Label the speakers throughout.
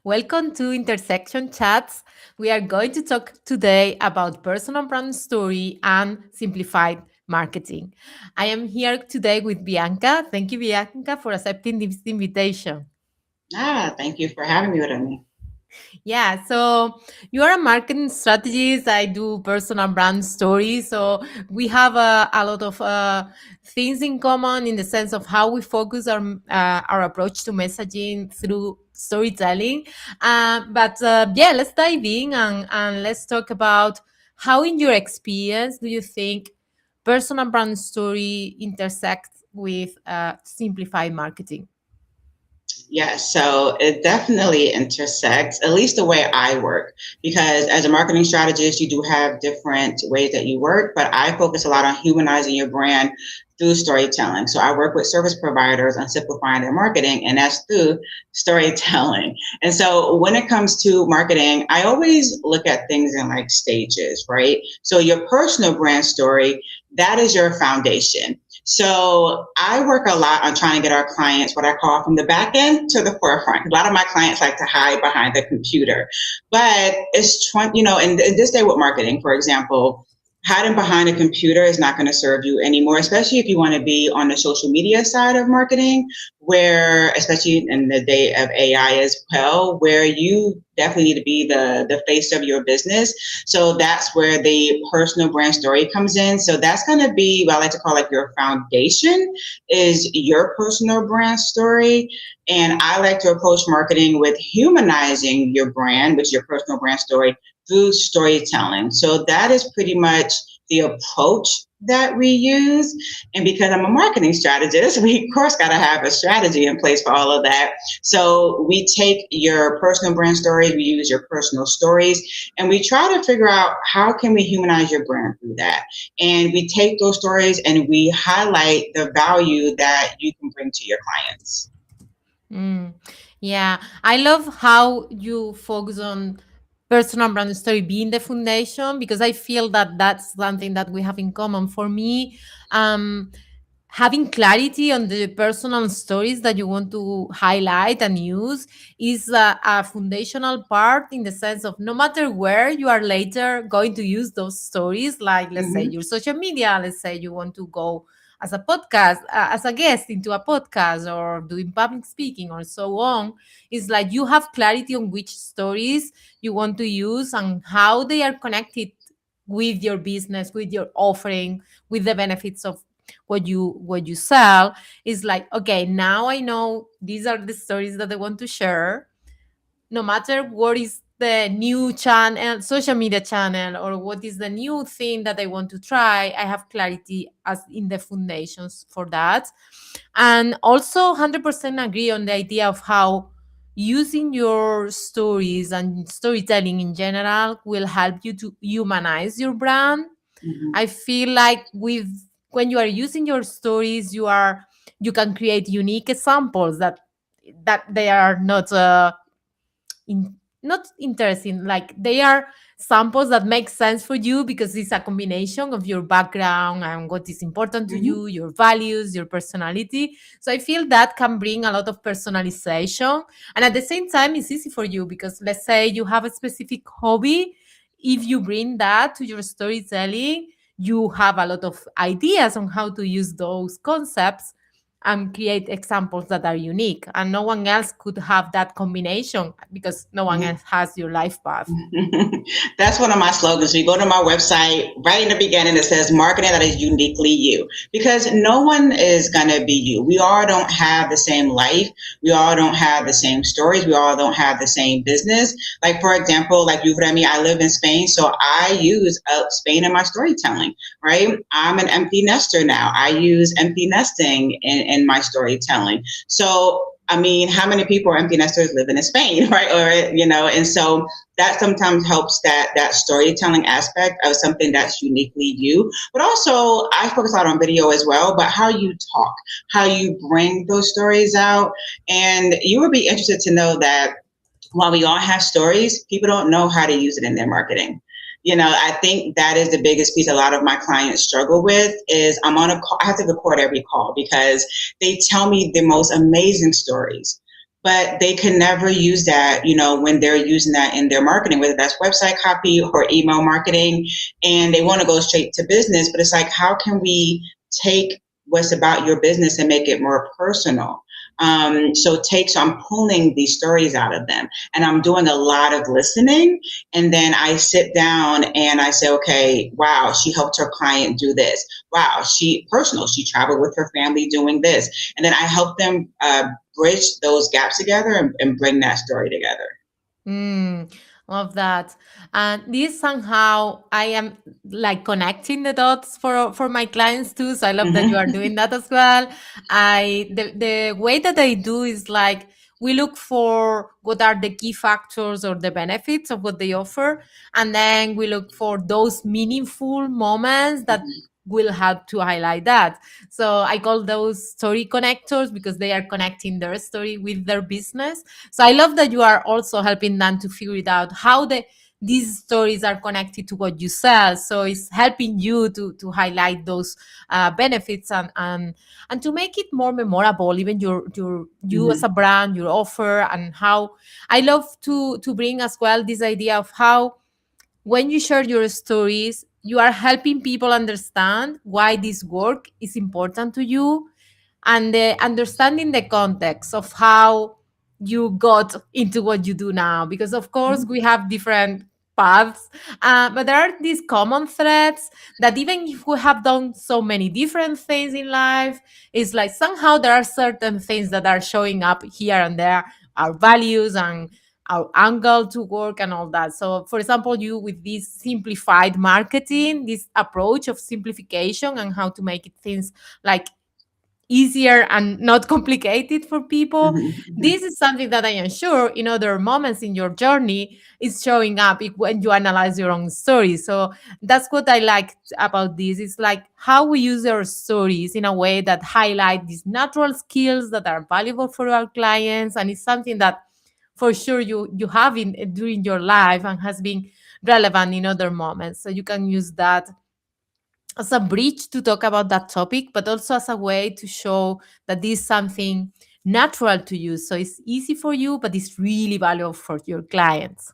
Speaker 1: Welcome to Intersection Chats. We are going to talk today about personal brand story and simplified marketing. I am here today with Bianca. Thank you, Bianca, for accepting this invitation.
Speaker 2: Thank you for having me with me.
Speaker 1: Yeah, so you are a marketing strategist. I do personal brand stories. So we have a lot of things in common in the sense of how we focus our approach to messaging through storytelling. But yeah, let's dive in and let's talk about how, in your experience, do you think personal brand story intersects with simplified marketing?
Speaker 2: Yes, so it definitely intersects, at least the way I work, because as a marketing strategist, you do have different ways that you work, but I focus a lot on humanizing your brand through storytelling. So I work with service providers on simplifying their marketing, and that's through storytelling. And so when it comes to marketing, I always look at things in like stages, right? So your personal brand story, that is your foundation. So I work a lot on trying to get our clients what I call from the back end to the forefront. A lot of my clients like to hide behind the computer, but it's in this day with marketing, for example, hiding behind a computer is not going to serve you anymore, especially if you want to be on the social media side of marketing, where, especially in the day of AI as well, where you definitely need to be the face of your business. So that's where the personal brand story comes in. So that's going to be what I like to call like your foundation is your personal brand story. And I like to approach marketing with humanizing your brand, which is your personal brand story, through storytelling. So that is pretty much the approach that we use. And because I'm a marketing strategist, we of course got to have a strategy in place for all of that. So we take your personal brand stories, we use your personal stories, and we try to figure out how can we humanize your brand through that. And we take those stories and we highlight the value that you can bring to your clients.
Speaker 1: Mm, yeah, I love how you focus on personal brand story being the foundation because I feel that that's something that we have in common. For me, um, having clarity on the personal stories that you want to highlight and use is a foundational part in the sense of no matter where you are later going to use those stories, like let's say
Speaker 2: Mm-hmm.
Speaker 1: your social media, let's say you want to go as a podcast, as a guest into a podcast or doing public speaking or so on, it's like you have clarity on which stories you want to use and how they are connected with your business, with your offering, with the benefits of what you sell. Is like, okay, now I know these are the stories that I want to share, no matter what is the new channel, social media channel, or what is the new thing that I want to try. I have clarity as in the foundations for that. And also 100% agree on the idea of how using your stories and storytelling in general will help you to humanize your brand.
Speaker 2: Mm-hmm.
Speaker 1: I feel like with when you are using your stories, you can create unique examples that they are not not interesting, like they are samples that make sense for you because it's a combination of your background and what is important to
Speaker 2: Mm-hmm.
Speaker 1: you, your values, your personality. So I feel that can bring a lot of personalization, and at the same time it's easy for you because let's say you have a specific hobby. If you bring that to your storytelling, you have a lot of ideas on how to use those concepts and create examples that are unique, and no one else could have that combination because no one
Speaker 2: Mm-hmm.
Speaker 1: else has your life path.
Speaker 2: That's one of my slogans. You go to my website, right in the beginning, it says marketing that is uniquely you. Because no one is going to be you. We all don't have the same life. We all don't have the same stories. We all don't have the same business. Like, for example, like you, Remy, I live in Spain, so I use Spain in my storytelling, right? I'm an empty nester now. I use empty nesting in my storytelling. So, I mean, how many people are empty nesters living in Spain, right? And so that sometimes helps that storytelling aspect of something that's uniquely you. But also, I focus a lot on video as well, but how you talk, how you bring those stories out. And you would be interested to know that while we all have stories, people don't know how to use it in their marketing. I think that is the biggest piece a lot of my clients struggle with is I'm on a call, I have to record every call because they tell me the most amazing stories. but they can never use that, when they're using that in their marketing, whether that's website copy or email marketing, and they want to go straight to business. But it's like, how can we take what's about your business and make it more personal? So I'm pulling these stories out of them, and I'm doing a lot of listening. And then I sit down and I say, okay, wow, she helped her client do this. Wow, she traveled with her family doing this. And then I help them bridge those gaps together and bring that story together.
Speaker 1: Mm, love that. And this somehow I am like connecting the dots for my clients too. So I love that you are
Speaker 2: Mm-hmm.
Speaker 1: doing that as well. The way that I do is like we look for what are the key factors or the benefits of what they offer, and then we look for those meaningful moments that will help to highlight that. So I call those story connectors because they are connecting their story with their business. So I love that you are also helping them to figure it out how these stories are connected to what you sell. So it's helping you to highlight those benefits and to make it more memorable, even you as
Speaker 2: Mm-hmm.
Speaker 1: a brand, your offer, and how I love to bring as well this idea of how when you share your stories, you are helping people understand why this work is important to you and understanding the context of how you got into what you do now. Because, of course, we have different paths, but there are these common threads that even if we have done so many different things in life, it's like somehow there are certain things that are showing up here and there, our values and our angle to work and all that. So, for example, you with this simplified marketing, this approach of simplification and how to make it things like easier and not complicated for people.
Speaker 2: Mm-hmm.
Speaker 1: This is something that I am sure in other moments in your journey is showing up when you analyze your own story. So that's what I like about this. It's like how we use our stories in a way that highlight these natural skills that are valuable for our clients, and it's something that for sure you have in during your life and has been relevant in other moments. So you can use that as a bridge to talk about that topic, but also as a way to show that this is something natural to you. So it's easy for you, but it's really valuable for your clients.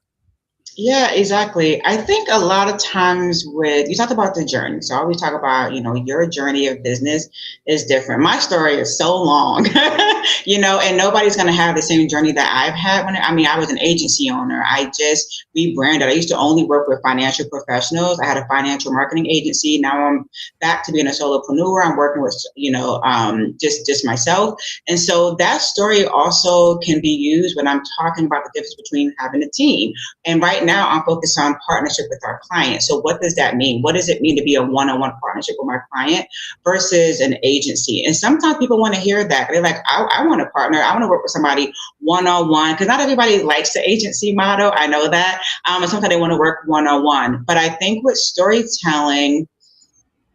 Speaker 2: Yeah, exactly. I think a lot of times with you talked about the journey. So I always talk about, your journey of business is different. My story is so long, and nobody's going to have the same journey that I've had I was an agency owner. I just rebranded. I used to only work with financial professionals. I had a financial marketing agency. Now I'm back to being a solopreneur. I'm working with, just myself. And so that story also can be used when I'm talking about the difference between having a team. And right now, I'm focused on partnership with our client. So, what does that mean? What does it mean to be a one-on-one partnership with my client versus an agency? And sometimes people want to hear that. They're like, I want to partner. I want to work with somebody one-on-one, because not everybody likes the agency model. I know that. And sometimes they want to work one-on-one. But I think with storytelling,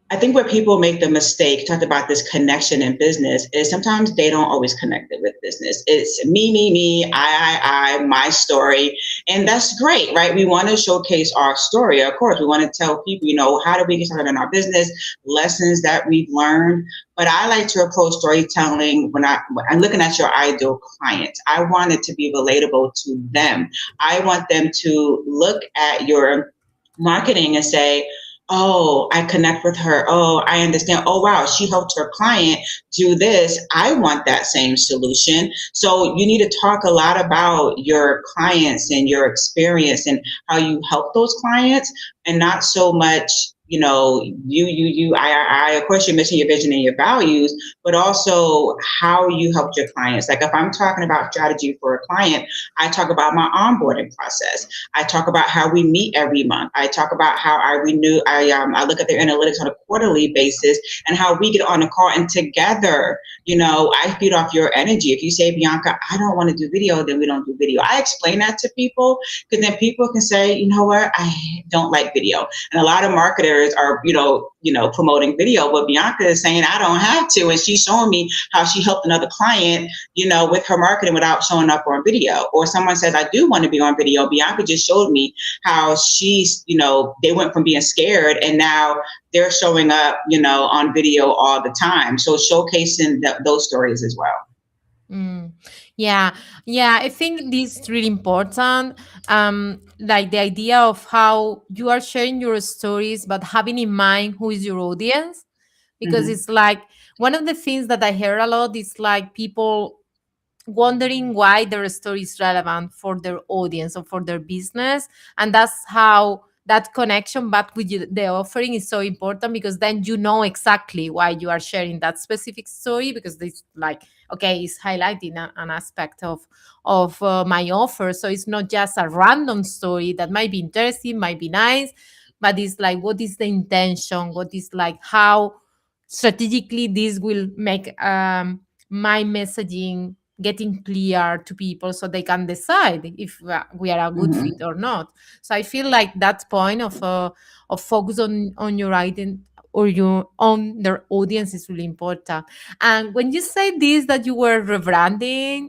Speaker 2: I think where people make the mistake, talked about this connection in business, is sometimes they don't always connect it with business. It's me, my story. And that's great, right? We want to showcase our story. Of course, we want to tell people, how do we get started in our business, lessons that we've learned. But I like to approach storytelling when I'm looking at your ideal client. I want it to be relatable to them. I want them to look at your marketing and say, oh, I connect with her. Oh, I understand. Oh, wow, she helped her client do this. I want that same solution. So you need to talk a lot about your clients and your experience and how you help those clients, and not so much, I. Of course, you're missing your vision and your values, but also how you helped your clients. Like if I'm talking about strategy for a client, I talk about my onboarding process. I talk about how we meet every month. I talk about how I renew. I look at their analytics on a quarterly basis and how we get on a call, and together, I feed off your energy. If you say, Bianca, I don't want to do video, then we don't do video. I explain that to people, because then people can say, you know what, I don't like video. And a lot of marketers are, promoting video, but Bianca is saying I don't have to, and she's showing me how she helped another client, with her marketing without showing up on video. Or someone says I do want to be on video. Bianca just showed me how she's, they went from being scared and now they're showing up, on video all the time. So showcasing those stories as well.
Speaker 1: Mm. Yeah, yeah, I think this is really important. Like the idea of how you are sharing your stories, but having in mind who is your audience, because
Speaker 2: Hmm.
Speaker 1: it's like one of the things that I hear a lot is like people wondering why their story is relevant for their audience or for their business. And that's how that connection back with the offering is so important, because then you know exactly why you are sharing that specific story, because this like, okay, it's highlighting an aspect of my offer. So it's not just a random story that might be interesting, might be nice, but it's like, what is the intention, what is like how strategically this will make my messaging getting clear to people so they can decide if we are a good fit
Speaker 2: Hmm.
Speaker 1: or not. So I feel like that point of focus on your identity or your on their audience is really important. And when you say this, that you were rebranding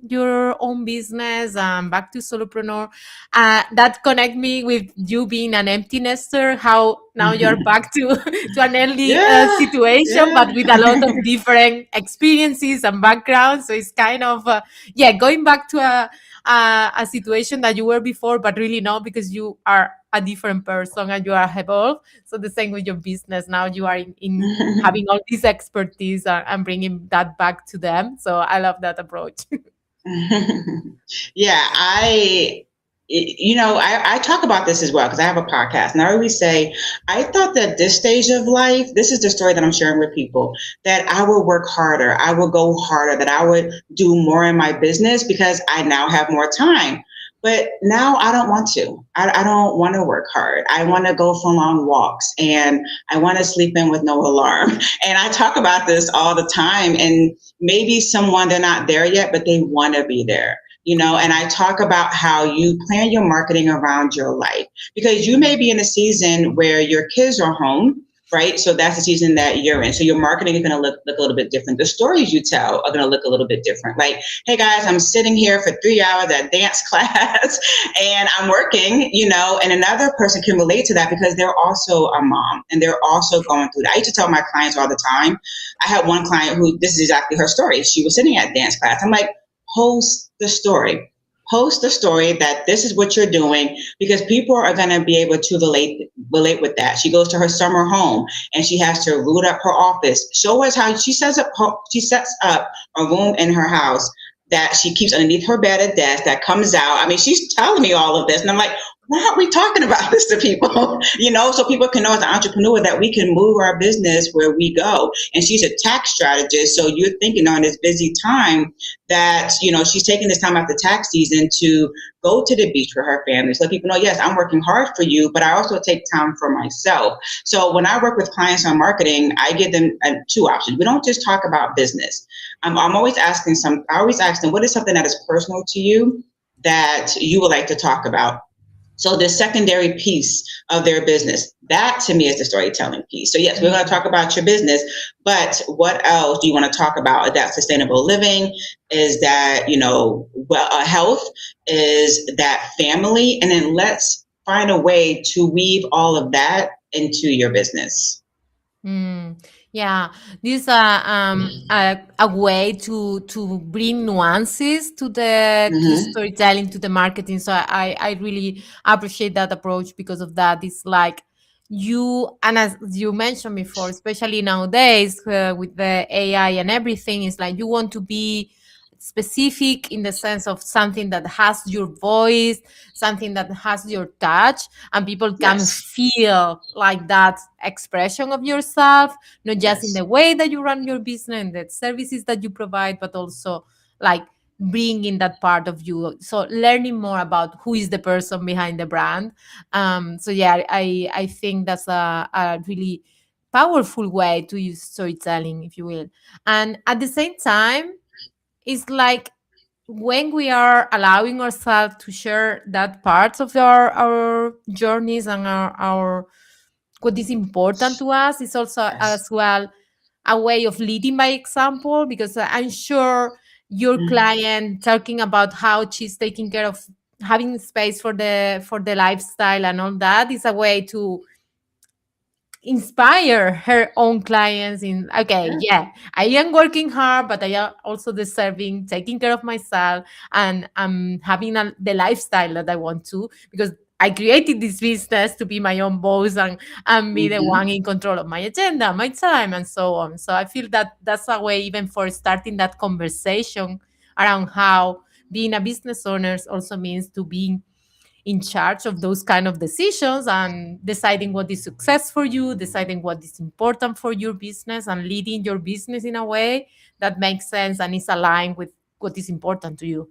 Speaker 1: your own business back to solopreneur, that connect me with you being an empty nester, how now you're back to to an early
Speaker 2: Yeah,
Speaker 1: situation,
Speaker 2: yeah.
Speaker 1: but with a lot of different experiences and backgrounds. So it's kind of yeah, going back to a situation that you were before, but really not, because you are a different person and you are evolved. So the same with your business. Now you are in having all this expertise and bringing that back to them. So I love that approach.
Speaker 2: Yeah, I talk about this as well because I have a podcast, and I always say, I thought that this stage of life, this is the story that I'm sharing with people, that I would work harder, I would go harder, that I would do more in my business because I now have more time. But now I don't want to. I don't want to work hard. I want to go for long walks and I want to sleep in with no alarm. And I talk about this all the time. And maybe someone, they're not there yet, but they want to be there. And I talk about how you plan your marketing around your life because you may be in a season where your kids are home, right? So that's the season that you're in. So your marketing is going to look a little bit different. The stories you tell are going to look a little bit different. Like, hey guys, I'm sitting here for 3 hours at dance class and I'm working, and another person can relate to that because they're also a mom and they're also going through that. I used to tell my clients all the time. I had one client who, this is exactly her story. She was sitting at dance class. I'm like, post the story. Post the story that this is what you're doing because people are going to be able to relate with that. She goes to her summer home and she has to root up her office. Show us how she sets up a room in her house that she keeps underneath her bed at desk that comes out. I mean, she's telling me all of this, and I'm like, why aren't we talking about this to people? So people can know as an entrepreneur that we can move our business where we go. And she's a tax strategist, so you're thinking on this busy time that she's taking this time after tax season to go to the beach for her family. So let people know, yes, I'm working hard for you, but I also take time for myself. So when I work with clients on marketing, I give them two options. We don't just talk about business. I'm always asking I always ask them, what is something that is personal to you that you would like to talk about? So the secondary piece of their business, that to me is the storytelling piece. So yes, we're going to talk about your business, but what else do you want to talk about? Is that sustainable living? Is that, health? Is that family? And then let's find a way to weave all of that into your business.
Speaker 1: Mm, yeah, this a way to bring nuances to
Speaker 2: Mm-hmm.
Speaker 1: storytelling, to the marketing. So I really appreciate that approach. Because of that, it's like you, and as you mentioned before, especially nowadays with the AI and everything, it's like you want to be specific in the sense of something that has your voice, something that has your touch, and people can
Speaker 2: Yes.
Speaker 1: feel like that expression of yourself, not just in
Speaker 2: Yes.
Speaker 1: the way that you run your business and the services that you provide, but also like bringing that part of you. So learning more about who is the person behind the brand. So yeah, I think that's a really powerful way to use storytelling, if you will. And at the same time, it's like when we are allowing ourselves to share that parts of our journeys and our what is important to us, is also
Speaker 2: Yes.
Speaker 1: as well a way of leading by example, because I'm sure your client talking about how she's taking care of having space for the lifestyle and all that is a way to inspire her own clients in, okay,
Speaker 2: Yeah.
Speaker 1: yeah, I am working hard, but I am also deserving taking care of myself, and I'm having the lifestyle that I want to, because I created this business to be my own boss, and be the one
Speaker 2: Hmm.
Speaker 1: in control of my agenda, my time, and so on. So I feel that that's a way even for starting that conversation around how being a business owner also means to be in charge of those kind of decisions, and deciding what is success for you, deciding what is important for your business, and leading your business in a way that makes sense and is aligned with what is important to you.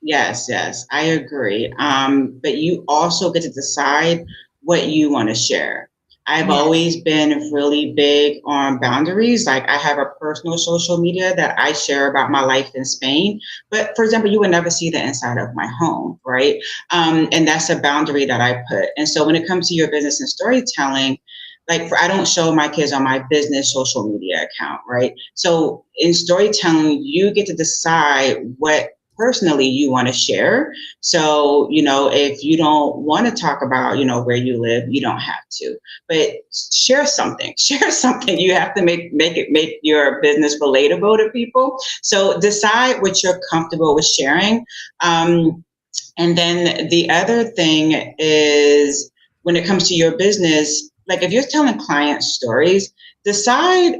Speaker 2: Yes, yes, I agree. But you also get to decide what you want to share. I've
Speaker 1: Yes.
Speaker 2: always been really big on boundaries. Like I have a personal social media that I share about my life in Spain. But for example, you would never see the inside of my home, right? And that's a boundary that I put. And so when it comes to your business and storytelling, I don't show my kids on my business social media account, right? So in storytelling, you get to decide what personally you want to share. So, if you don't want to talk about, where you live, you don't have to. But share something. Share something. You have to make your business relatable to people. So decide what you're comfortable with sharing. And then the other thing is when it comes to your business, like if you're telling client stories, decide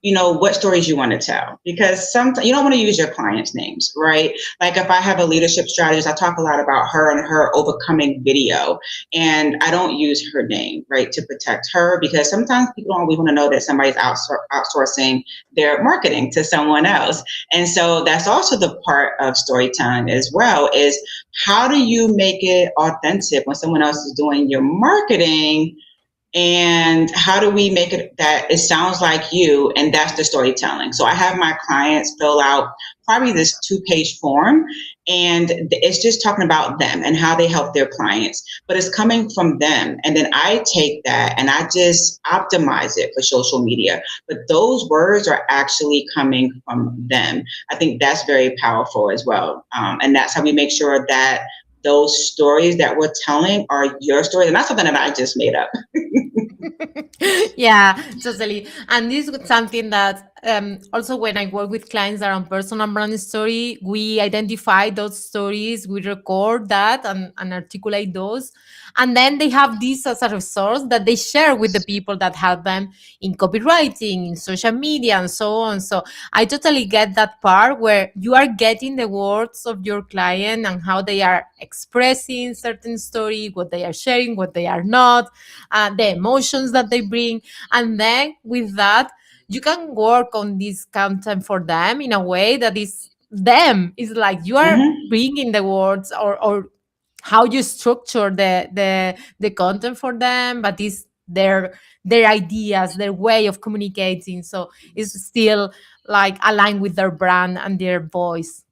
Speaker 2: what stories you want to tell, because sometimes you don't want to use your clients' names, right? Like if I have a leadership strategist, I talk a lot about her and her overcoming video, and I don't use her name, right, to protect her, because sometimes people don't always want to know that somebody's outsourcing their marketing to someone else. And so that's also the part of storytelling as well, is how do you make it authentic when someone else is doing your marketing, and how do we make it that it sounds like you? And that's the storytelling. So I have my clients fill out probably this 2-page form, and it's just talking about them and how they help their clients, but it's coming from them. And then I take that and I just optimize it for social media, but those words are actually coming from them. I think that's very powerful as well. And that's how we make sure that those stories that we're telling are your stories and not something that I just made up.
Speaker 1: Yeah, totally. And this is something that also when I work with clients around personal brand story, we identify those stories, we record that and articulate those. And then they have this as a resource that they share with the people that help them in copywriting, in social media, and so on. So I totally get that part where you are getting the words of your client and how they are expressing certain story, what they are sharing, what they are not, the emotions that they bring. And then with that, you can work on this content for them in a way that is them. It's like you are
Speaker 2: Mm-hmm.
Speaker 1: bringing the words, or how you structure the content for them, but it's their ideas, their way of communicating. So it's still like aligned with their brand and their voice.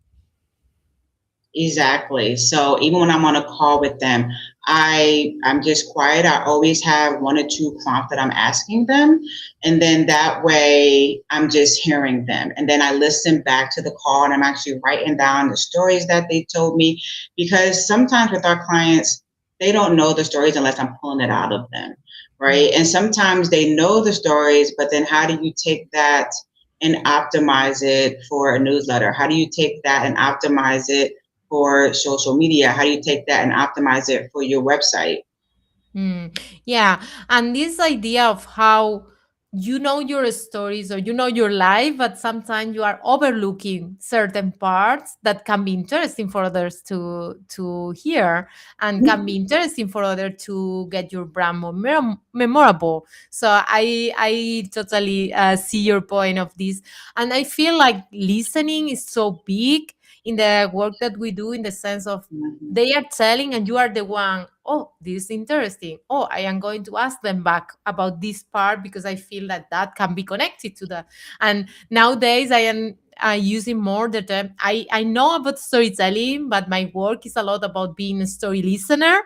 Speaker 2: Exactly. So even when I'm on a call with them, I'm just quiet. I always have one or two prompts that I'm asking them, and then that way I'm just hearing them. And then I listen back to the call and I'm actually writing down the stories that they told me, because sometimes with our clients, they don't know the stories unless I'm pulling it out of them, right?
Speaker 1: Mm.
Speaker 2: And sometimes they know the stories, but then how do you take that and optimize it for a newsletter? How do you take that and optimize it for social media? How do you take that and optimize it for your website?
Speaker 1: Mm, yeah. And this idea of how you know your stories or you know your life, but sometimes you are overlooking certain parts that can be interesting for others to hear, and can be interesting for others to get your brand more memorable. So I totally see your point of this, and I feel like listening is so big in the work that we do, in the sense of
Speaker 2: Mhm.
Speaker 1: they are telling and you are the one, oh, this is interesting, oh, I am going to ask them back about this part because I feel that that can be connected to that. And nowadays I am using more the term, I know about storytelling, but my work is a lot about being a story listener.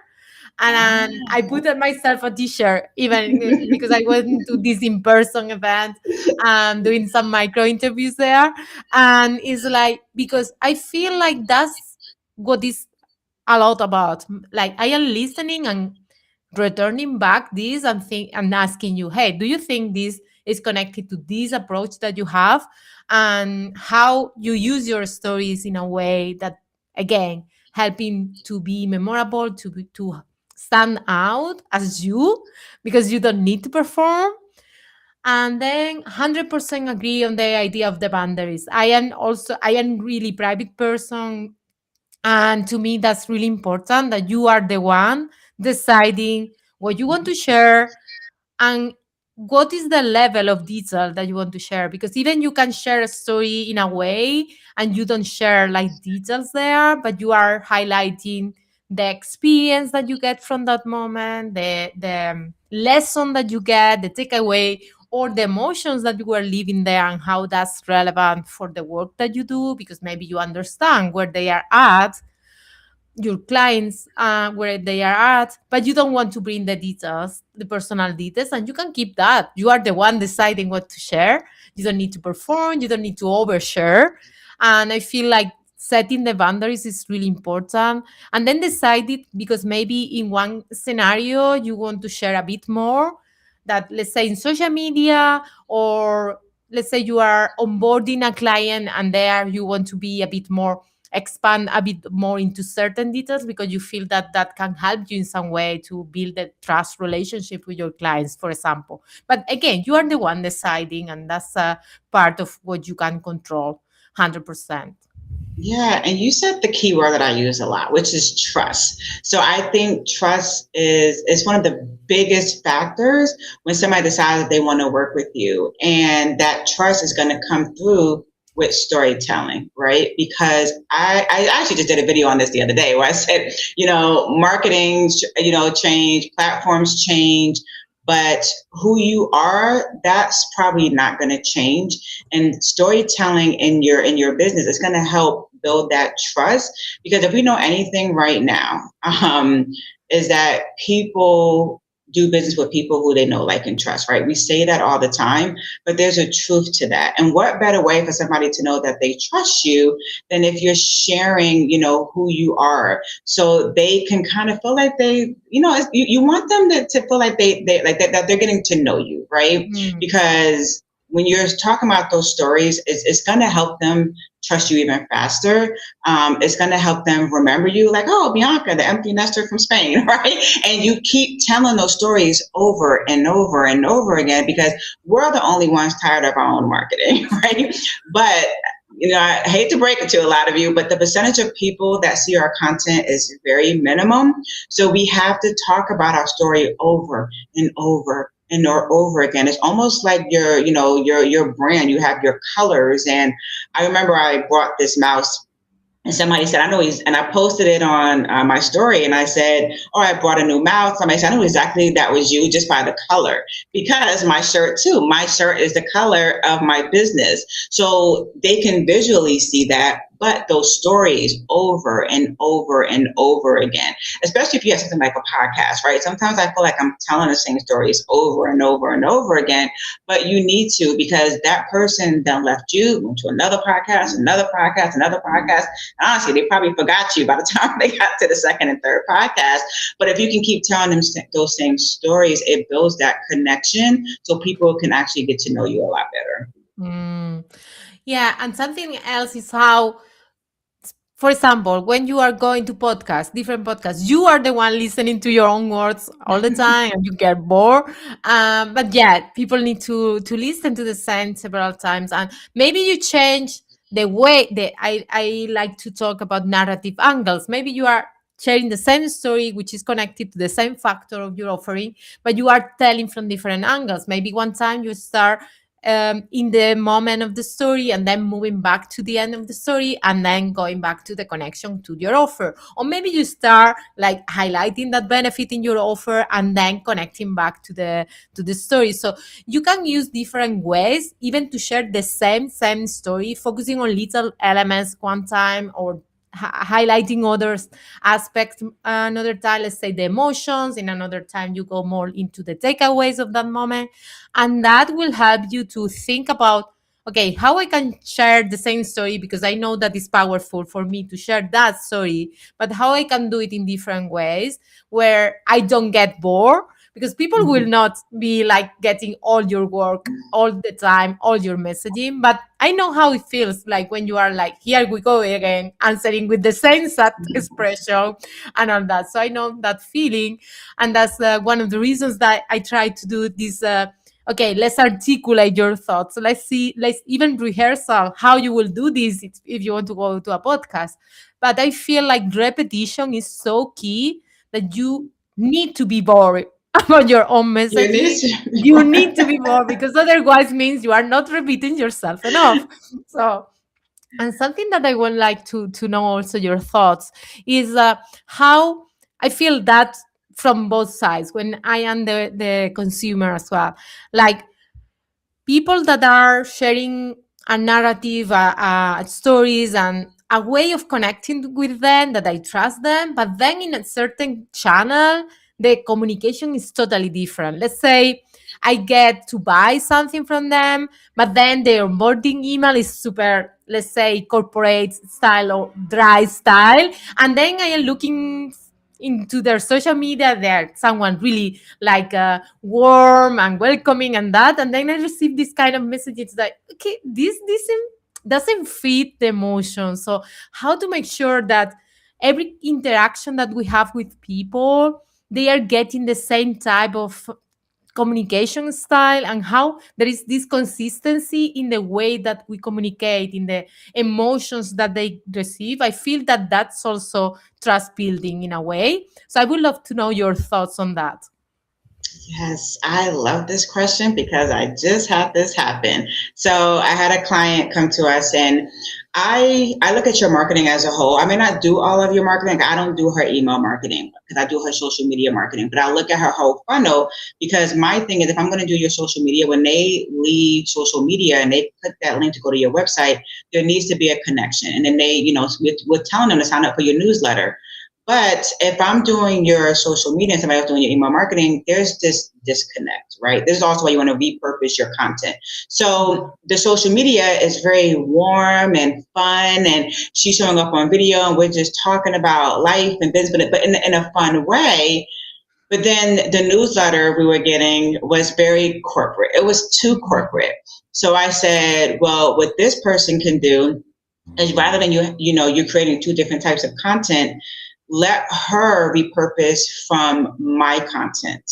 Speaker 1: And I
Speaker 2: Ah.
Speaker 1: put on myself a t-shirt even because I went to this in-person event, doing some micro interviews there. And it's like, because I feel like that's what is a lot about. Like I am listening and returning back this and think and asking you, hey, do you think this is connected to this approach that you have, and how you use your stories in a way that, again, helping to be memorable, to stand out as you, because you don't need to perform. And then 100% agree on the idea of the boundaries. I am really private person, and to me that's really important, that you are the one deciding what you want to share, and what is the level of detail that you want to share, because even you can share a story in a way and you don't share like details there, but you are highlighting the experience that you get from that moment, the lesson that you get, the takeaway, or the emotions that you are living there, and how that's relevant for the work that you do, because maybe you understand where they are at, your clients, where they are at, but you don't want to bring the details, the personal details, and you can keep that. You are the one deciding what to share. You don't need to perform, you don't need to overshare. And I feel like setting the boundaries is really important. And then decide it, because maybe in one scenario you want to share a bit more, that, let's say, in social media, or let's say you are onboarding a client and there you want to be a bit more, expand a bit more into certain details, because you feel that that can help you in some way to build a trust relationship with your clients, for example. But again, you are the one deciding, and that's a part of what you can control 100%.
Speaker 2: Yeah, and you said the key word that I use a lot, which is trust. So I think trust is one of the biggest factors when somebody decides that they want to work with you, and that trust is going to come through with storytelling, right? Because I actually just did a video on this the other day where I said, marketing, change, platforms change, but who you are, that's probably not going to change. And storytelling in your business is going to help build that trust, because if we know anything right now, is that people do business with people who they know, like, and trust, right? We say that all the time, but there's a truth to that. And what better way for somebody to know that they trust you than if you're sharing, who you are, so they can kind of feel like they, you want them to feel like they like that they're getting to know you, right?
Speaker 1: Mm.
Speaker 2: Because when you're talking about those stories, it's going to help them trust you even faster. It's going to help them remember you, like, oh, Bianca, the empty nester from Spain, right? And you keep telling those stories over and over and over again, because we're the only ones tired of our own marketing, right? But I hate to break it to a lot of you, but the percentage of people that see our content is very minimum. So we have to talk about our story over and over and over again. It's almost like your brand. You have your colors. And I remember I brought this mouse, and somebody said, I know he's, and I posted it on my story, and I said, oh, I brought a new mouse. Somebody said, I knew exactly that was you just by the color, because my shirt is the color of my business. So they can visually see that, but those stories over and over and over again, especially if you have something like a podcast, right? Sometimes I feel like I'm telling the same stories over and over and over again, but you need to, because that person then left you, went to another podcast, another podcast. Honestly, they probably forgot you by the time they got to the second and third podcast. But if you can keep telling them those same stories, it builds that connection, so people can actually get to know you a lot better.
Speaker 1: Mm. Yeah, and something else is how, for example, when you are going to podcast, different podcasts, you are the one listening to your own words all the time, and you get bored. But yeah, people need to listen to the same several times, and maybe you change the way that I like to talk about narrative angles. Maybe you are sharing the same story, which is connected to the same factor of your offering, but you are telling from different angles. Maybe one time you start in the moment of the story, and then moving back to the end of the story, and then going back to the connection to your offer. Or maybe you start like highlighting that benefit in your offer, and then connecting back to the story. So you can use different ways even to share the same story, focusing on little elements one time, or highlighting others aspects another time. Let's say the emotions, in another time you go more into the takeaways of that moment, and that will help you to think about okay, how I can share the same story, because I know that it's powerful for me to share that story, but how I can do it in different ways where I don't get bored, because people will
Speaker 2: Mhm.
Speaker 1: not be like getting all your work all the time, all your messaging. But I know how it feels like when you are like, here we go again, answering with the same sad expression and all that. So I know that feeling. And that's one of the reasons that I try to do this. Okay, let's articulate your thoughts. Let's see, let's even rehearsal how you will do this if you want to go to a podcast. But I feel like repetition is so key, that you need to be bored about your own
Speaker 2: You need
Speaker 1: messaging. You
Speaker 2: to.
Speaker 1: need to be bored, because otherwise means you are not repeating yourself enough. So, and something that I would like to know also your thoughts is how I feel that from both sides, when I am the consumer as well. Like, people that are sharing a narrative, stories, and a way of connecting with them, that I trust them. But then in a certain channel, the communication is totally different. Let's say I get to buy something from them, but then their onboarding email is super, let's say, corporate style or dry style. And then I am looking into their social media, they're someone really like warm and welcoming and that, and then I receive this kind of messages like, okay, this doesn't fit the emotion. So how to make sure that every interaction that we have with people, they are getting the same type of communication style, and how there is this consistency in the way that we communicate, in the emotions that they receive. I feel that that's also trust building in a way. So I would love to know your thoughts on that.
Speaker 2: Yes, I love this question because I just had this happen. So I had a client come to us, and I look at your marketing as a whole. I may not do all of your marketing. I don't do her email marketing because I do her social media marketing, but I look at her whole funnel, because my thing is, if I'm going to do your social media, when they leave social media and they click that link to go to your website, there needs to be a connection. And then they, we're telling them to sign up for your newsletter. But if I'm doing your social media and somebody else doing your email marketing, there's this disconnect, right? This is also why you want to repurpose your content. So the social media is very warm and fun, and she's showing up on video, and we're just talking about life and business, but in a fun way. But then the newsletter we were getting was very corporate. It was too corporate. So I said, well, what this person can do is, rather than you're creating two different types of content, let her repurpose from my content,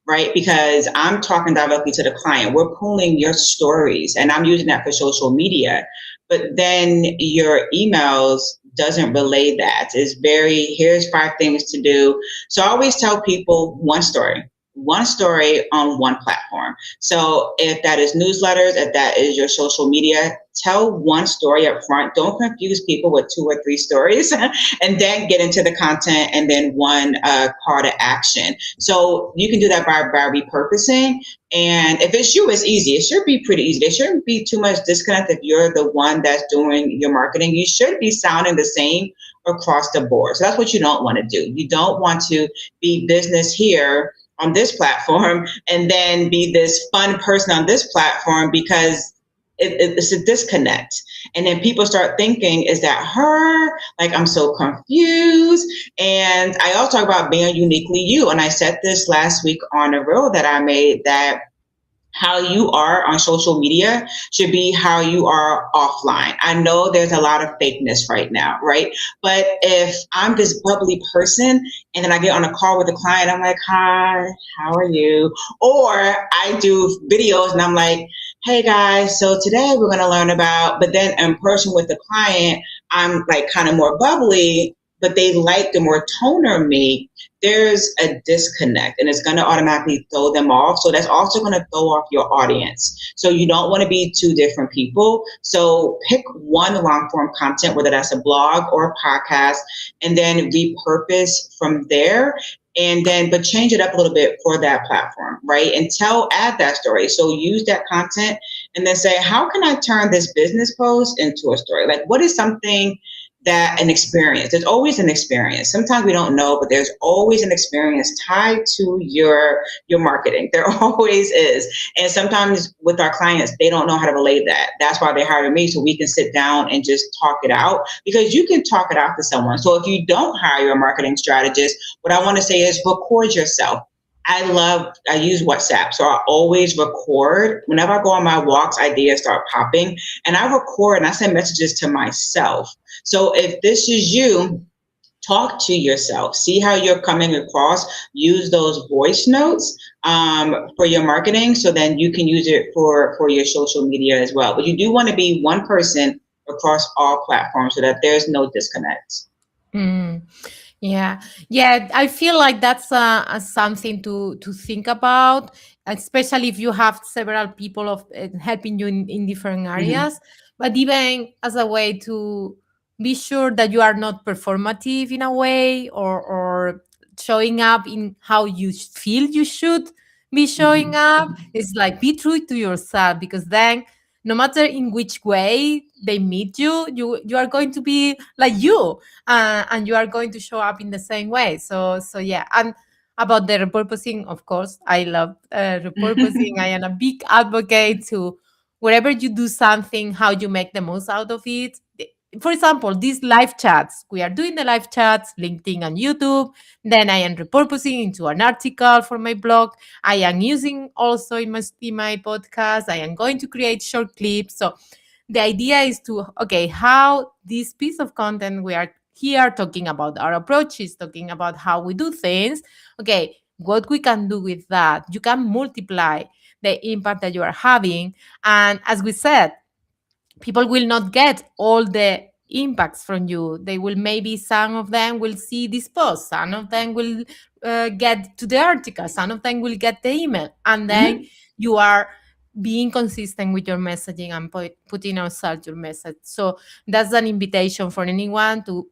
Speaker 2: right? Because I'm talking directly to the client. We're pulling your stories and I'm using that for social media. But then your emails doesn't relay that. It's very, here's 5 things to do. So I always tell people one story on one platform. So if that is newsletters, if that is your social media, tell one story up front. Don't confuse people with 2 or 3 stories and then get into the content and then one call to action. So you can do that by repurposing. And if it's you, it's easy. It should be pretty easy. There shouldn't be too much disconnect if you're the one that's doing your marketing. You should be sounding the same across the board. So that's what you don't want to do. You don't want to be business here on this platform and then be this fun person on this platform, because it's a disconnect. And then people start thinking, is that her? Like, I'm so confused. And I also talk about being uniquely you. And I said this last week on a reel that I made, that how you are on social media should be how you are offline. I know there's a lot of fakeness right now, right? But if I'm this bubbly person and then I get on a call with a client, I'm like, hi, how are you? Or I do videos and I'm like, hey guys, so today we're going to learn about, but then in person with the client, I'm like kind of more bubbly, but they like the more toner me. There's a disconnect and it's going to automatically throw them off. So that's also going to throw off your audience. So you don't want to be 2 different people. So pick one long form content, whether that's a blog or a podcast, and then repurpose from there. And then, but change it up a little bit for that platform, right? And add that story. So use that content and then say, how can I turn this business post into a story? Like, what is something that an experience. There's always an experience. Sometimes we don't know, but there's always an experience tied to your marketing. There always is. And sometimes with our clients, they don't know how to relate that. That's why they hire me, so we can sit down and just talk it out, because you can talk it out to someone. So if you don't hire a marketing strategist, what I want to say is record yourself. I use WhatsApp. So I always record. Whenever I go on my walks, ideas start popping, and I record and I send messages to myself. So if this is you, talk to yourself, see how you're coming across, use those voice notes for your marketing, so then you can use it for your social media as well. But you do want to be one person across all platforms so that there's no disconnect.
Speaker 1: Mm. Yeah, yeah. I feel like that's something to think about, especially if you have several people of helping you in different
Speaker 2: Mm-hmm.
Speaker 1: areas. But even as a way to be sure that you are not performative in a way, or showing up in how you feel you should be showing up.
Speaker 2: Mm-hmm.
Speaker 1: It's like be true to yourself, because then no matter in which way they meet you, you are going to be like you, and you are going to show up in the same way. So yeah. And about the repurposing, of course, I love repurposing. I am a big advocate to wherever you do something, how you make the most out of it. For example, these live chats, we are doing the live chats, LinkedIn and YouTube. Then I am repurposing into an article for my blog. I am using also in my podcast. I am going to create short clips. So the idea is to, okay, how this piece of content we are here talking about our approaches, talking about how we do things, okay, what we can do with that. You can multiply the impact that you are having. And as we said, people will not get all the impacts from you. They will, maybe some of them will see this post, some of them will get to the article, some of them will get the email, and then
Speaker 2: Mm-hmm.
Speaker 1: you are being consistent with your messaging and putting outside your message. So that's an invitation for anyone to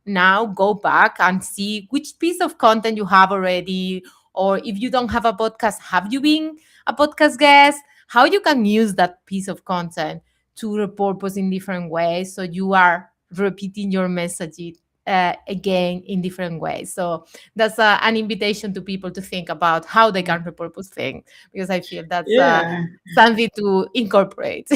Speaker 1: now go back and see which piece of content you have already, or if you don't have a podcast, have you been a podcast guest, how you can use that piece of content to repurpose in different ways, so you are repeating your message again in different ways. So that's an invitation to people to think about how they can repurpose things, because I feel that's
Speaker 2: Yeah.
Speaker 1: something to incorporate.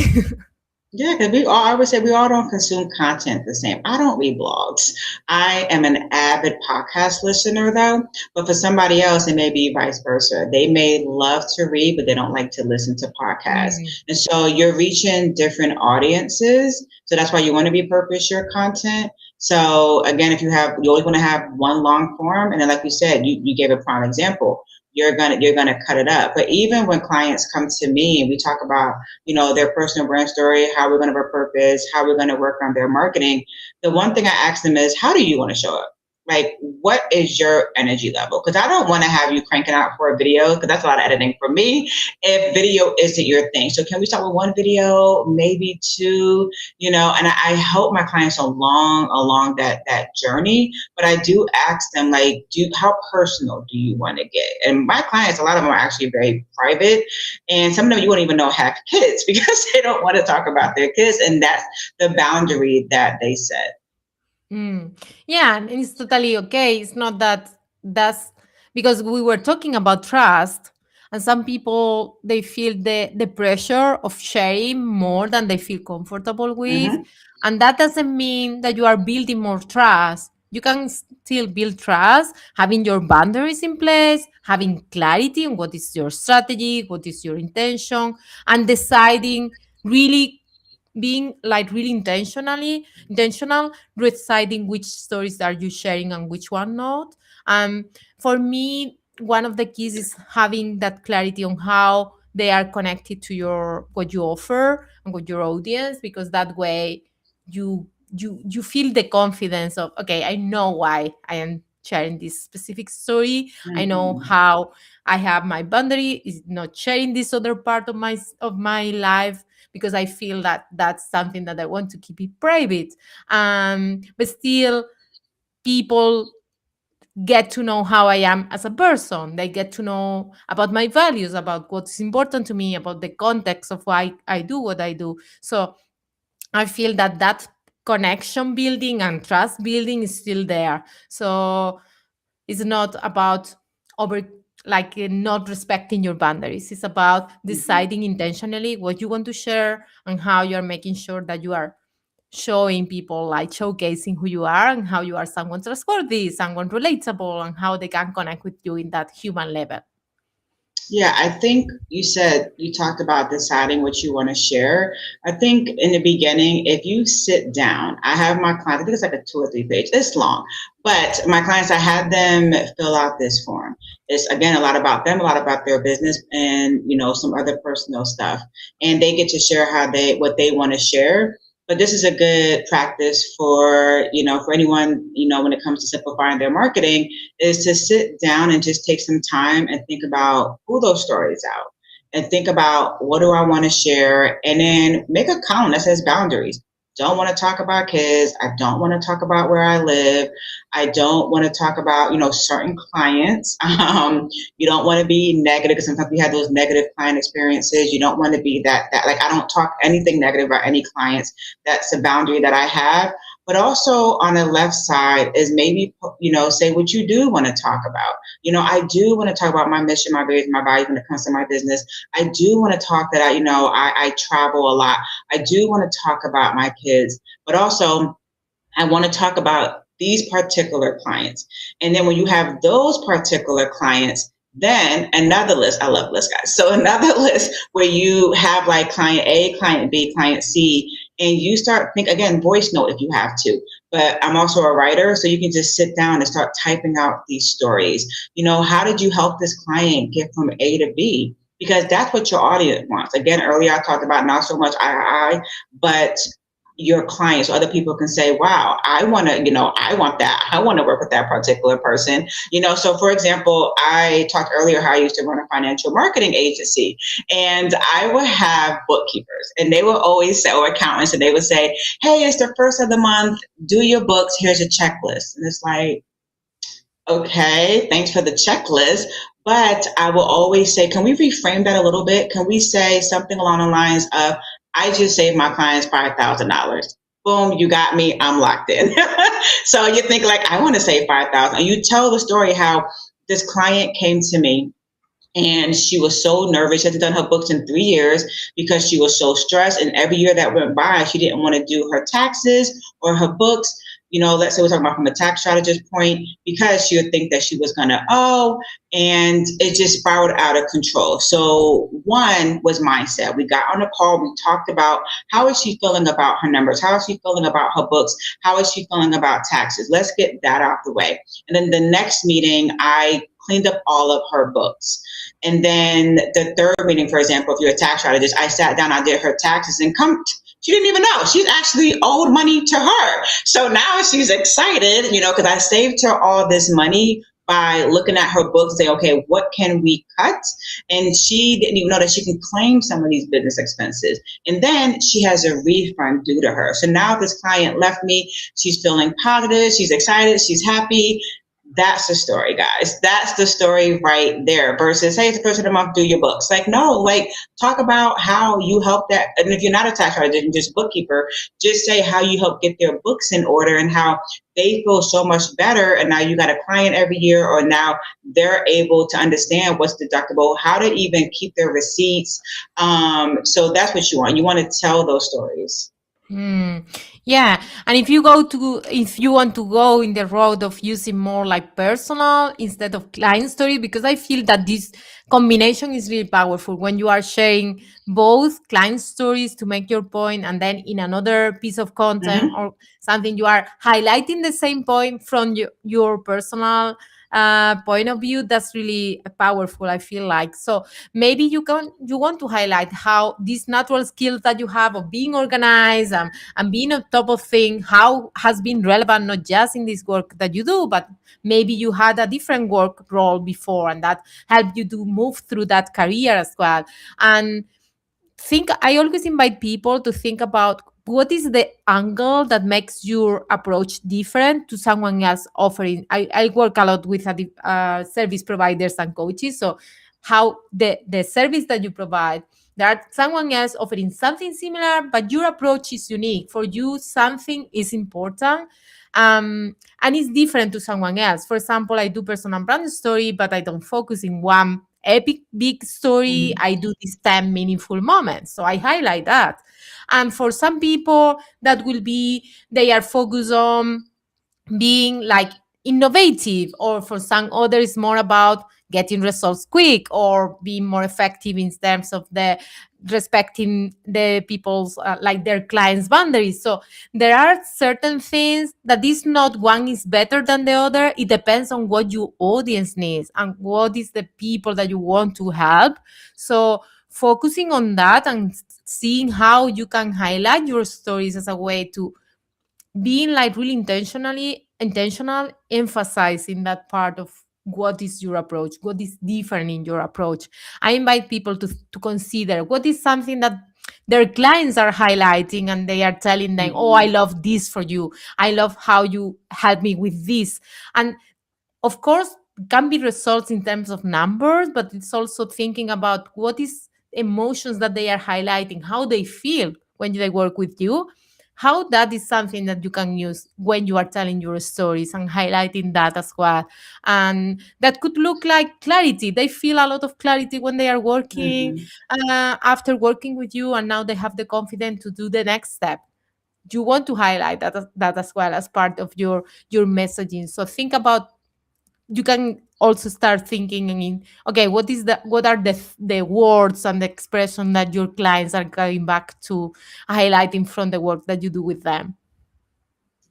Speaker 2: Yeah, because I would say we all don't consume content the same. I don't read blogs. I am an avid podcast listener though, but for somebody else, it may be vice versa. They may love to read, but they don't like to listen to podcasts.
Speaker 1: Mm.
Speaker 2: And so you're reaching different audiences. So that's why you want to repurpose your content. So again, you always want to have one long form. And then like you said, you gave a prime example. You're gonna cut it up. But even when clients come to me and we talk about their personal brand story, how we're going to repurpose, how we're going to work on their marketing. The one thing I ask them is, how do you want to show up? Like, what is your energy level? Because I don't want to have you cranking out for a video, because that's a lot of editing for me if video isn't your thing. So can we start with one video, maybe two, and I help my clients along that journey. But I do ask them, like, how personal do you want to get? And my clients, a lot of them are actually very private, and some of them you won't even know have kids because they don't want to talk about their kids. And that's the boundary that they set.
Speaker 1: Mm. Yeah, and it's totally okay. It's not that that's because we were talking about trust, and some people they feel the pressure of sharing more than they feel comfortable with,
Speaker 2: Mm-hmm.
Speaker 1: and that doesn't mean that you are building more trust. You can still build trust, having your boundaries in place, having clarity on what is your strategy, what is your intention, and deciding really, being like really intentional, deciding which stories are you sharing and which one not. For me, one of the keys is having that clarity on how they are connected to your what you offer and with your audience, because that way you feel the confidence of, okay, I know why I am sharing this specific story. I know
Speaker 2: Mm-hmm.
Speaker 1: how I have my boundary is not sharing this other part of my life, because I feel that that's something that I want to keep it private. But still, people get to know how I am as a person. They get to know about my values, about what's important to me, about the context of why I do what I do. So I feel that that connection building and trust building is still there. So it's not about over not respecting your boundaries. It's about
Speaker 2: Mhm.
Speaker 1: deciding intentionally what you want to share and how you're making sure that you are showing people, like showcasing who you are and how you are someone trustworthy, someone relatable, and how they can connect with you in that human level.
Speaker 2: Yeah, I think you talked about deciding what you want to share. I think in the beginning, if you sit down, I have my clients, I think it's like a 2 or 3 page, it's long, but my clients, I had them fill out this form. It's again a lot about them, a lot about their business, and some other personal stuff. And they get to share what they want to share. But this is a good practice for anyone, when it comes to simplifying their marketing, is to sit down and just take some time and think about, pull those stories out and think about, what do I want to share, and then make a column that says boundaries. Don't want to talk about kids. I don't want to talk about where I live. I don't want to talk about, certain clients. You don't want to be negative, because sometimes we have those negative client experiences. You don't want to be that like, I don't talk anything negative about any clients. That's a boundary that I have. But also on the left side is maybe, say what you do want to talk about. I do want to talk about my mission, my vision, my values when it comes to my business. I do want to talk that I travel a lot. I do want to talk about my kids, but also I want to talk about these particular clients. And then when you have those particular clients, then another list. I love lists, guys. So another list where you have like client A, client B, client C, and you start think again, voice note if you have to. But I'm also a writer, so you can just sit down and start typing out these stories. How did you help this client get from A to B? Because that's what your audience wants. Again, earlier I talked about not so much but your clients, so other people can say, wow, I want to, I want that. I want to work with that particular person. So for example, I talked earlier how I used to run a financial marketing agency, and I would have bookkeepers, and they would always say, or accountants, and they would say, hey, it's the first of the month, do your books, here's a checklist. And it's like, okay, thanks for the checklist. But I will always say, can we reframe that a little bit? Can we say something along the lines of, I just saved my clients $5,000. Boom, you got me. I'm locked in. So you think like, I want to save 5,000. And you tell the story how this client came to me and she was so nervous. She had done her books in 3 years because she was so stressed. And every year that went by, she didn't want to do her taxes or her books. Let's say we're talking about from a tax strategist point, because she would think that she was going to owe, and it just spiraled out of control. So one was mindset. We got on a call. We talked about, how is she feeling about her numbers? How is she feeling about her books? How is she feeling about taxes? Let's get that out the way. And then the next meeting, I cleaned up all of her books. And then the third meeting, for example, if you're a tax strategist, I sat down, I did her taxes, and she didn't even know. She's actually owed money to her. So now she's excited, because I saved her all this money by looking at her books and say, okay, what can we cut? And she didn't even know that she can claim some of these business expenses. And then she has a refund due to her. So now this client left me. She's feeling positive. She's excited. She's happy. That's the story, guys. That's the story right there. Versus, hey, it's the first of the month, do your books. Like, no, like, talk about how you help that. And if you're not a tax writer and just bookkeeper, just say how you help get their books in order and how they feel so much better. And now you got a client every year, or now they're able to understand what's deductible, how to even keep their receipts. So that's what you want. You want to tell those stories.
Speaker 1: Hmm. Yeah, and if you want to go in the road of using more like personal instead of client story, because I feel that this combination is really powerful when you are sharing both client stories to make your point, and then in another piece of content
Speaker 2: Mm-hmm.
Speaker 1: or something you are highlighting the same point from your personal point of view. That's really powerful, I feel like. So maybe you want to highlight how these natural skills that you have of being organized and being on top of things, how has been relevant not just in this work that you do, but maybe you had a different work role before and that helped you to move through that career as well. And I always invite people to think about what is the angle that makes your approach different to someone else offering. I work a lot with service providers and coaches. So how the service that you provide There's someone else offering something similar, but your approach is unique. For you, something is important. And it's different to someone else. For example, I do personal brand story, but I don't focus in one epic big story.
Speaker 2: Mhm.
Speaker 1: I do these 10 meaningful moments. So I highlight that. And for some people, that will be they are focused on being like innovative, or for some others more about getting results quick or being more effective in terms of the respecting the people's like their clients boundaries. So there are certain things that is not one is better than the other. It depends on what your audience needs and what is the people that you want to help. So focusing on that and seeing how you can highlight your stories as a way to being like really intentional, emphasizing that part of what is your approach, what is different in your approach. I invite people to consider what is something that their clients are highlighting and they are telling them, oh, I
Speaker 2: Mhm.
Speaker 1: love this for you, I love how you help me with this. And of course can be results in terms of numbers, but it's also thinking about what is emotions that they are highlighting, how they feel when they work with you, how that is something that you can use when you are telling your stories and highlighting that as well. And that could look like clarity. They feel a lot of clarity when they are working
Speaker 2: Mhm.
Speaker 1: after working with you, and now they have the confidence to do the next step. You want to highlight that as well as part of your messaging. So think about, you can also start thinking in, okay, what are the words and the expression that your clients are going back to highlighting from the work that you do with them.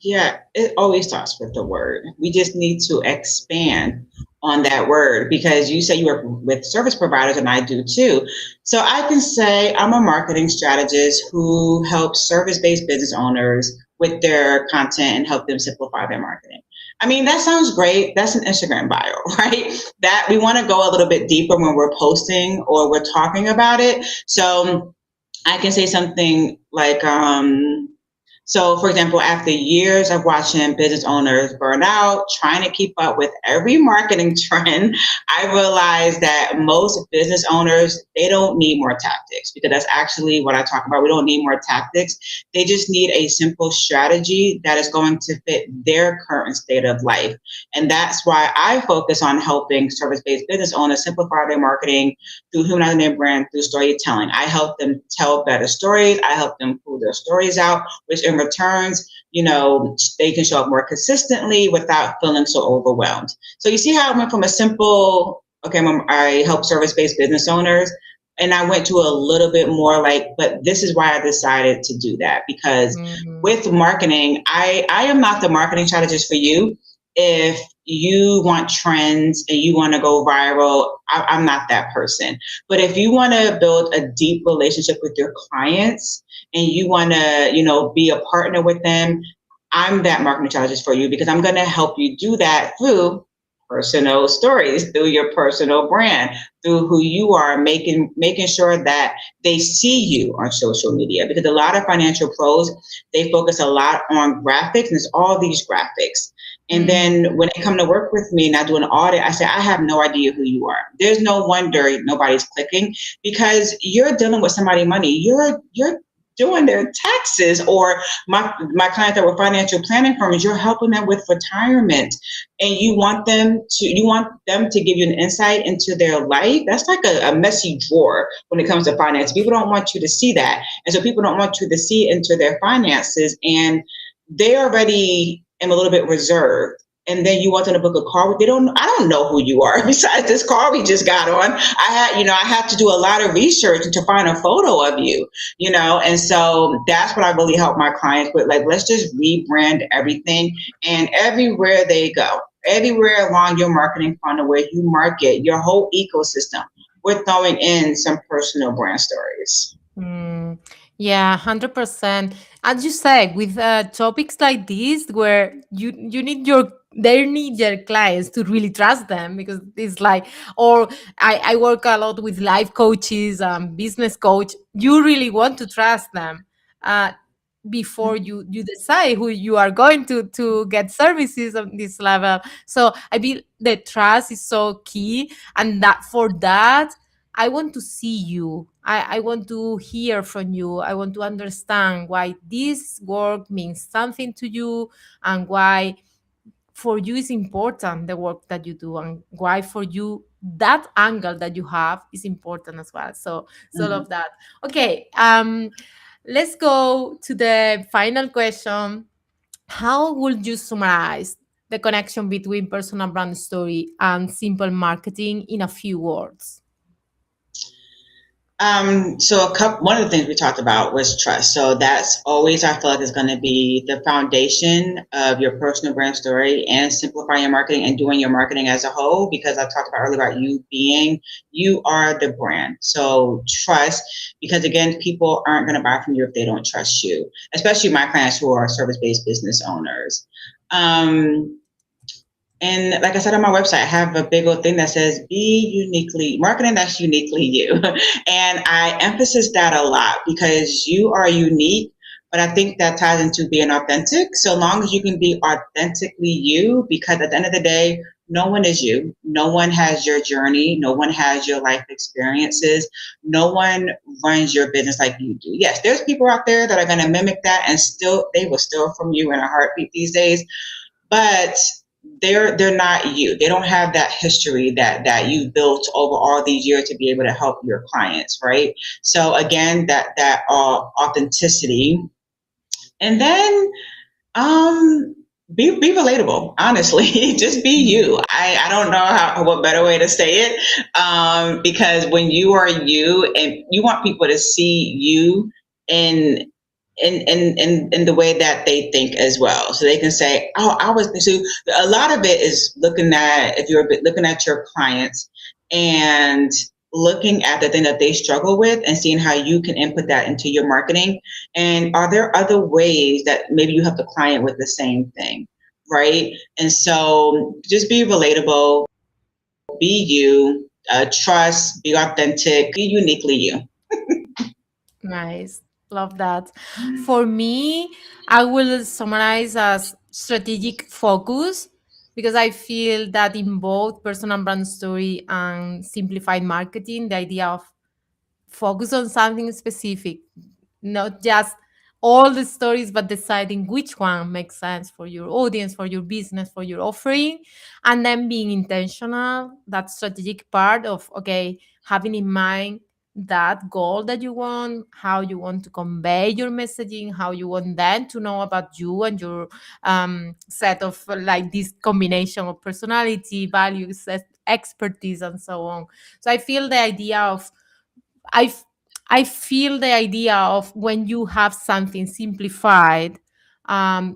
Speaker 2: Yeah, it always starts with the word. We just need to expand on that word because you say you work with service providers, and I do too. So I can say I'm a marketing strategist who helps service based business owners with their content and help them simplify their marketing. I mean, that sounds great. That's an Instagram bio, right? That we want to go a little bit deeper when we're posting or we're talking about it. So I can say something like, so, for example, after years of watching business owners burn out, trying to keep up with every marketing trend, I realized that most business owners, they don't need more tactics, because that's actually what I talk about. We don't need more tactics. They just need a simple strategy that is going to fit their current state of life. And that's why I focus on helping service-based business owners simplify their marketing through humanizing their brand through storytelling. I help them tell better stories. I help them pull their stories out, which in returns, they can show up more consistently without feeling so overwhelmed. So you see how I went from a simple, okay, I help service-based business owners, and I went to a little bit more like, but this is why I decided to do that, because
Speaker 1: Mhm.
Speaker 2: with marketing, I am not the marketing strategist for you. If you want trends and you want to go viral, I'm not that person. But if you want to build a deep relationship with your clients and you want to, be a partner with them, I'm that marketing strategist for you, because I'm going to help you do that through personal stories, through your personal brand, through who you are, making sure that they see you on social media. Because a lot of financial pros, they focus a lot on graphics, and it's all these graphics. And
Speaker 1: Mm.
Speaker 2: then when they come to work with me and I do an audit, I say, I have no idea who you are. There's no wonder nobody's clicking, because you're dealing with somebody's money. You're doing their taxes, or my clients that were financial planning firms, you're helping them with retirement, and you want them to give you an insight into their life. That's like a messy drawer when it comes to finance. People don't want you to see that, and so people don't want you to see into their finances, and they already am a little bit reserved. And then you want them to book a call. I don't know who you are besides this call we just got on. I had to do a lot of research to find a photo of you. And so that's what I really help my clients with. Like, let's just rebrand everything, and everywhere they go, everywhere along your marketing funnel where you market your whole ecosystem, we're throwing in some personal brand stories.
Speaker 1: Mm, yeah, 100%. As you said, with topics like this, where you need they need their clients to really trust them, because it's like, or I work a lot with life coaches, business coach. You really want to trust them uh, before you decide who you are going to get services on this level. So I feel the trust is so key, and that for that. I want to see you. I want to hear from you. I want to understand why this work means something to you, and why for you is important the work that you do, and why for you that angle that you have is important as well. So all of that. Okay, let's go to the final question. How would you summarize the connection between personal brand story and simple marketing in a few words?
Speaker 2: So one of the things we talked about was trust. So that's always, I feel like, is going to be the foundation of your personal brand story and simplifying your marketing and doing your marketing as a whole, because I talked about earlier about you are the brand. So trust, because again, people aren't going to buy from you if they don't trust you, especially my clients who are service-based business owners. And like I said on my website, I have a big old thing that says be uniquely marketing that's uniquely you. And I emphasize that a lot because you are unique, but I think that ties into being authentic. So long as you can be authentically you, because at the end of the day, no one is you. No one has your journey. No one has your life experiences. No one runs your business like you do. Yes, there's people out there that are going to mimic that and still, they will steal from you in a heartbeat these days. But they're not you. They don't have that history that you built over all these years to be able to help your clients, right? So again, that authenticity, and then um, be relatable. Honestly, just be you. I don't know what better way to say it, because when you are you, and you want people to see you in in the way that they think as well, so they can say, oh, I was. So a lot of it is looking at, if you're looking at your clients and looking at the thing that they struggle with and seeing how you can input that into your marketing. And are there other ways that maybe you help the client with the same thing, right? And so just be relatable, be you, trust, be authentic, be uniquely you.
Speaker 1: Nice. Love that. For me, I will summarize as strategic focus, because I feel that in both personal brand story and simplified marketing, the idea of focus on something specific, not just all the stories, but deciding which one makes sense for your audience, for your business, for your offering, and then being intentional. That strategic part of, okay, having in mind that goal that you want, how you want to convey your messaging, how you want them to know about you and your set of like this combination of personality, values, expertise, and so on. So I feel the idea of I f- I feel the idea of when you have something simplified,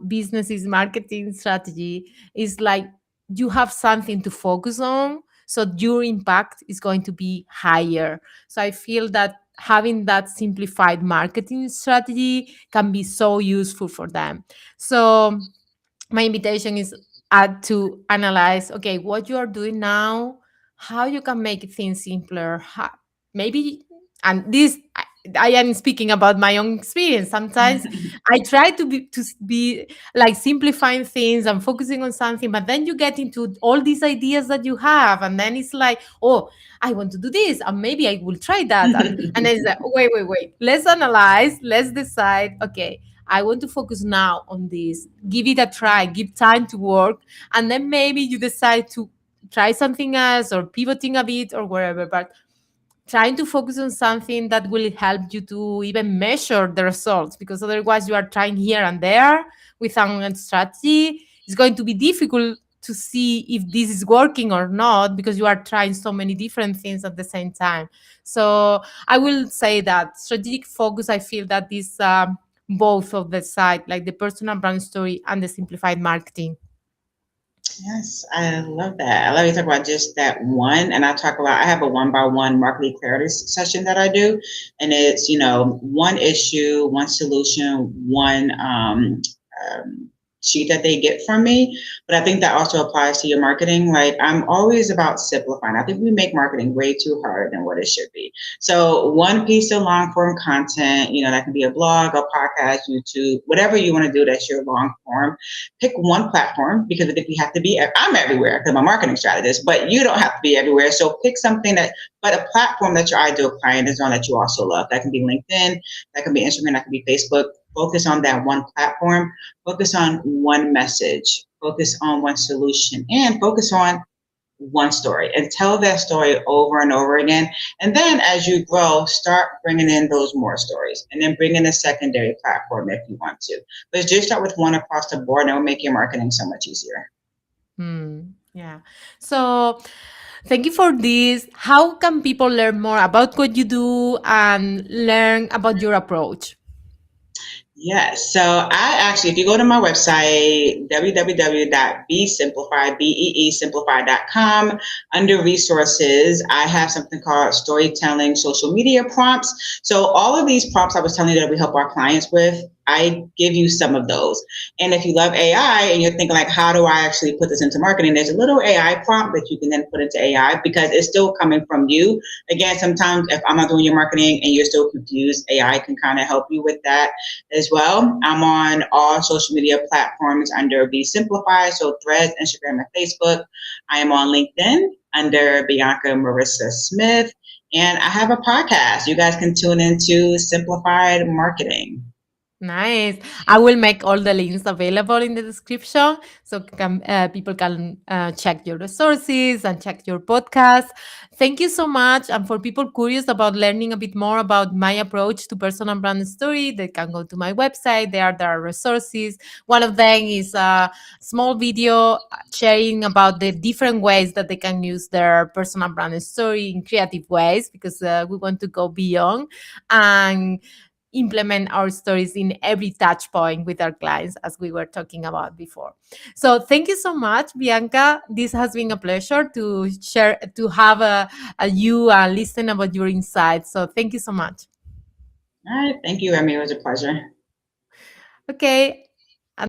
Speaker 1: business marketing strategy is like you have something to focus on, so your impact is going to be higher. So I feel that having that simplified marketing strategy can be so useful for them. So my invitation is to analyze, okay, what you are doing now, how you can make things simpler, maybe. And this, I am speaking about my own experience. Sometimes I try to be like simplifying things and focusing on something, but then you get into all these ideas that you have, and then it's like, oh, I want to do this, and maybe I will try that, and then it's like, wait, let's analyze, let's decide, okay, I want to focus now on this. Give it a try, give time to work, and then maybe you decide to try something else or pivoting a bit or wherever. But trying to focus on something that will help you to even measure the results, because otherwise you are trying here and there without a strategy. It's going to be difficult to see if this is working or not, because you are trying so many different things at the same time. So I will say that strategic focus, I feel that is both of the side, like the personal brand story and the simplified marketing.
Speaker 2: Yes, I love that. I love you talk about just that one. And I have a one by one marketing clarity session that I do. And it's, one issue, one solution, one sheet that they get from me. But I think that also applies to your marketing. Like, I'm always about simplifying. I think we make marketing way too hard than what it should be. So one piece of long form content, that can be a blog, a podcast, YouTube, whatever you want to do that's your long form. Pick one platform, because if you have to be, I'm everywhere because I'm a marketing strategist, but you don't have to be everywhere. So pick something but a platform that your ideal client is on that you also love. That can be LinkedIn, that can be Instagram, that can be Facebook. Focus on that one platform, focus on one message, focus on one solution, and focus on one story, and tell that story over and over again. And then as you grow, start bringing in those more stories, and then bring in a secondary platform if you want to. But just start with one across the board, and it will make your marketing so much easier.
Speaker 1: Yeah. So thank you for this. How can people learn more about what you do and learn about your approach?
Speaker 2: Yes. So I actually, if you go to my website, www.beesimplified.com, under resources, I have something called storytelling social media prompts. So all of these prompts I was telling you that we help our clients with, I give you some of those. And if you love AI and you're thinking like, how do I actually put this into marketing? There's a little AI prompt that you can then put into AI, because it's still coming from you. Again, sometimes if I'm not doing your marketing and you're still confused, AI can kind of help you with that as well. I'm on all social media platforms under Be Simplified, so Threads, Instagram, and Facebook. I am on LinkedIn under Bianca Marissa Smith, and I have a podcast. You guys can tune into Simplified Marketing.
Speaker 1: Nice. I will make all the links available in the description so people can check your resources and check your podcast. Thank you so much. And for people curious about learning a bit more about my approach to personal brand story, they can go to my website. There are resources. One of them is a small video sharing about the different ways that they can use their personal brand story in creative ways, because we want to go beyond and implement our stories in every touch point with our clients, as we were talking about before. So thank you so much, Bianca. This has been a pleasure to share, to have you listen about your insights. So thank you so much.
Speaker 2: All right. Thank you, Remy. It was a pleasure.
Speaker 1: Okay.